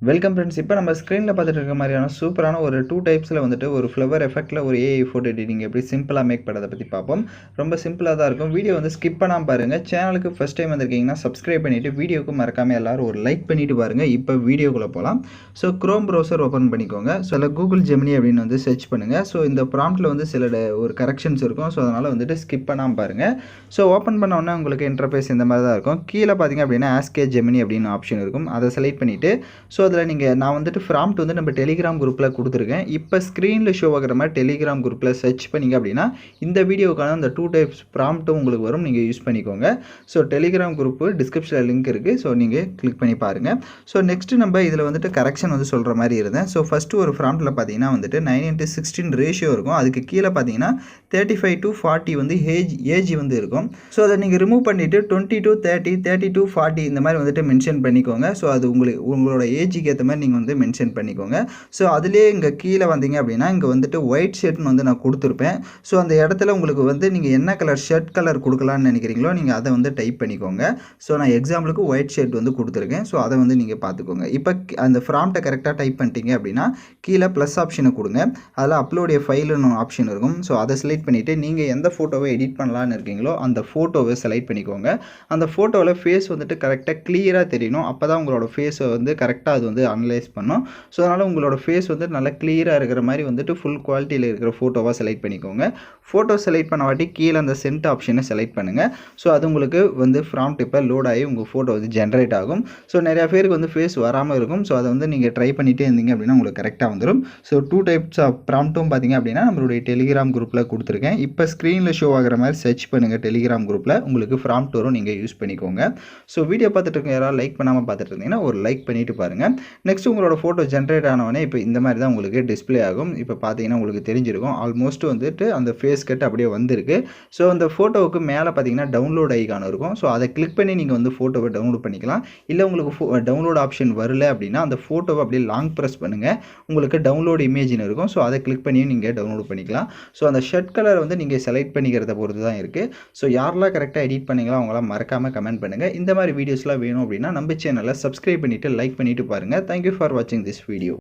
Welcome friends. இப்போ நம்ம ஸ்க்ரீனில் பார்த்துட்டு இருக்க மாதிரியான சூப்பரான ஒரு 2 டைப்ஸில் வந்துட்டு ஒரு ஃப்ளவர் எஃபெக்ட்டில் ஒரு ஏஐ ஃபோட்டோ எடிட்டிங் எப்படி சிம்பிளாக மேக் பண்ணுறதை பற்றி பார்ப்போம். ரொம்ப சிம்பிளாக தான் இருக்கும். வீடியோ வந்து ஸ்கிப் பண்ணாமல் பாருங்கள். சேனலுக்கு ஃபஸ்ட் டைம் வந்திருக்கீங்கன்னா சப்ஸ்கிரைப் பண்ணிவிட்டு வீடியோக்கு மறக்காமல் எல்லோரும் ஒரு லைக் பண்ணிவிட்டு பாருங்கள். இப்போ வீடியோக்குள்ளே போகலாம். ஸோ க்ரோம் ப்ரௌசர் ஓப்பன் பண்ணிக்கோங்க. ஸோ அதில் கூகுள் ஜெமினி அப்படின்னு வந்து சர்ச் பண்ணுங்கள். ஸோ இந்த ப்ராம்ப்ட்டில் வந்து சில ஒரு கரெக்ஷன்ஸ் இருக்கும். ஸோ அதனால் வந்துட்டு ஸ்கிப் பண்ணாமல் பாருங்கள். ஸோ ஓப்பன் பண்ண உடனே உங்களுக்கு இன்டர்ஃபேஸ் இந்த மாதிரி தான் இருக்கும். கீழே பார்த்தீங்க அப்படின்னா ஆஸ்கே ஜெமினி அப்படின்னு ஆப்ஷன் இருக்கும். அதை செலக்ட் பண்ணிவிட்டு ஸோ அதில் நீங்கள் நான் வந்துட்டு ப்ராம்ப்ட் வந்து நம்ம டெலிகிராம் குரூப்பில் கொடுத்துருக்கேன். இப்போ ஸ்க்ரீனில் ஷோ ஆகிற மாதிரி டெலிகிராம் குரூப்பில் சர்ச் பண்ணிங்க அப்படின்னா இந்த வீடியோக்கான அந்த 2 டைப்ஸ் ப்ராம்ப்ட்டும் உங்களுக்கு வரும். நீங்கள் யூஸ் பண்ணிக்கோங்க. ஸோ டெலிகிராம் குரூப்பு டிஸ்கிரிப்ஷனில் லிங்க் இருக்குது. ஸோ நீங்கள் கிளிக் பண்ணி பாருங்கள். ஸோ நெக்ஸ்ட்டு நம்ம இதில் வந்துட்டு கரெக்ஷன் வந்து சொல்கிற மாதிரி இருந்தேன். ஸோ ஃபஸ்ட்டு ஒரு ப்ராம்ப்ட்டில் பார்த்தீங்கன்னா வந்துட்டு 9:16 ரேஷியோ இருக்கும். அதுக்கு கீழே பார்த்தீங்கன்னா 35 to 40 வந்து ஏஜ் வந்து இருக்கும். ஸோ அதை நீங்கள் ரிமூவ் பண்ணிவிட்டு 20 to 30, 30 to 40 இந்த மாதிரி வந்துட்டு மென்ஷன் பண்ணிக்கோங்க. ஸோ அது உங்களோட ஏஜுக்கு ஏற்ற மாதிரி நீங்கள் வந்து மென்ஷன் பண்ணிக்கோங்க. ஸோ அதிலே இங்கே கீழே வந்தீங்க அப்படின்னா இங்கே வந்துட்டு ஒயிட் ஷர்ட்னு வந்து நான் கொடுத்துருப்பேன். ஸோ அந்த இடத்துல உங்களுக்கு வந்து நீங்கள் என்ன கலர் ஷர்ட் கலர் கொடுக்கலான்னு நினைக்கிறீங்களோ நீங்கள் அதை வந்து டைப் பண்ணிக்கோங்க. ஸோ நான் எக்ஸாம்பிளுக்கு ஒயிட் ஷர்ட் வந்து கொடுத்துருக்கேன். ஸோ அதை வந்து நீங்கள் பார்த்துக்கோங்க. இப்போ அந்த ப்ராம்ப்டை கரெக்டாக டைப் பண்ணிட்டீங்க அப்படின்னா கீழே ப்ளஸ் ஆப்ஷனை கொடுங்க. அதில் அப்லோட் ஃபைலுன்னு ஆப்ஷன் இருக்கும். ஸோ அதை செலக்ட் பண்ணிவிட்டு நீங்கள் எந்த ஃபோட்டோவை எடிட் பண்ணலான்னு இருக்கீங்களோ அந்த ஃபோட்டோவை செலக்ட் பண்ணிக்கோங்க. அந்த ஃபோட்டோவில் ஃபேஸ் வந்துட்டு கரெக்டாக கிளியராக தெரியணும். அப்போ தான் உங்களோட ஃபேஸை வந்து கரெக்டாக அது வந்து அனலைஸ் பண்ணும். ஸோ அதனால் உங்களோட ஃபேஸ் வந்து நல்லா கிளியராக இருக்கிற மாதிரி வந்துட்டு ஃபுல் குவாலிட்டியில் இருக்கிற ஃபோட்டோவாக செலக்ட் பண்ணிக்கோங்க. ஃபோட்டோ செலக்ட் பண்ண வாட்டி கீழே அந்த சென்ட் ஆப்ஷனை செலக்ட் பண்ணுங்கள். ஸோ அது உங்களுக்கு வந்து ப்ராம்ப்ட் இப்போ லோட் ஆகி உங்கள் ஃபோட்டோ வந்து ஜென்ரேட் ஆகும். ஸோ நிறையா பேருக்கு வந்து ஃபேஸ் வராமல் இருக்கும். ஸோ அதை வந்து நீங்கள் ட்ரை பண்ணிகிட்டே இருந்தீங்க அப்படின்னா உங்களுக்கு கரெக்டாக வந்துடும். ஸோ 2 டைப்ஸ் ஆஃப் ப்ராம்ப்ட்டும் பார்த்தீங்க அப்படின்னா நம்மளுடைய டெலிகிராம் குரூப்பில் கொடுத்துருக்கேன். இப்போ ஸ்க்ரீனில் ஷோ ஆகிற மாதிரி சர்ச் பண்ணுங்கள் டெலிகிராம் குரூப்பில். உங்களுக்கு ப்ராம்ப்ட் வரும். நீங்கள் யூஸ் பண்ணிக்கோங்க. ஸோ வீடியோ பார்த்துட்டு இருக்க யாராவது லைக் பண்ணாமல் பார்த்துட்டு இருந்தீங்கன்னா ஒரு லைக் பண்ணிவிட்டு பாருங்கள். நெக்ஸ்ட் உங்களோட ஃபோட்டோ ஜென்ரேட் ஆனவொடனே இப்போ இந்த மாதிரி தான் உங்களுக்கு டிஸ்பிளே ஆகும். இப்போ பார்த்தீங்கன்னா உங்களுக்கு தெரிஞ்சிருக்கும். ஆல்மோஸ்ட் வந்துட்டு அந்த ஃபேஸ் கட் அப்படியே வந்திருக்கு. ஸோ அந்த ஃபோட்டோவுக்கு மேலே பார்த்தீங்கன்னா டவுன்லோட் ஐகான் இருக்கும். ஸோ அதை கிளிக் பண்ணி நீங்கள் வந்து ஃபோட்டோவை டவுன்லோட் பண்ணிக்கலாம். இல்லை உங்களுக்கு டவுன்லோட் ஆப்ஷன் வரல அப்படின்னா அந்த ஃபோட்டோவை அப்படியே லாங் ப்ரெஸ் பண்ணுங்கள். உங்களுக்கு டவுன்லோட் இமேஜின்னு இருக்கும். ஸோ அதை கிளிக் பண்ணி நீங்கள் டவுன்லோட் பண்ணிக்கலாம். ஸோ அந்த ஷர்ட் கலர் வந்து நீங்கள் செலக்ட் பண்ணிக்கிறத பொறுத்து தான் இருக்குது. ஸோ யாரெல்லாம் கரெக்டாக எடிட் பண்ணிங்களோ அவங்களாம் மறக்காமல் கமெண்ட் பண்ணுங்கள். இந்த மாதிரி வீடியோஸ்லாம் வேணும் அப்படின்னா நம்ம சேனலை சப்ஸ்கிரைப் பண்ணிவிட்டு லைக் பண்ணிவிட்டு பாருங்கள். தேங்க்யூ ஃபார் வாட்சிங் திஸ் வீடியோ.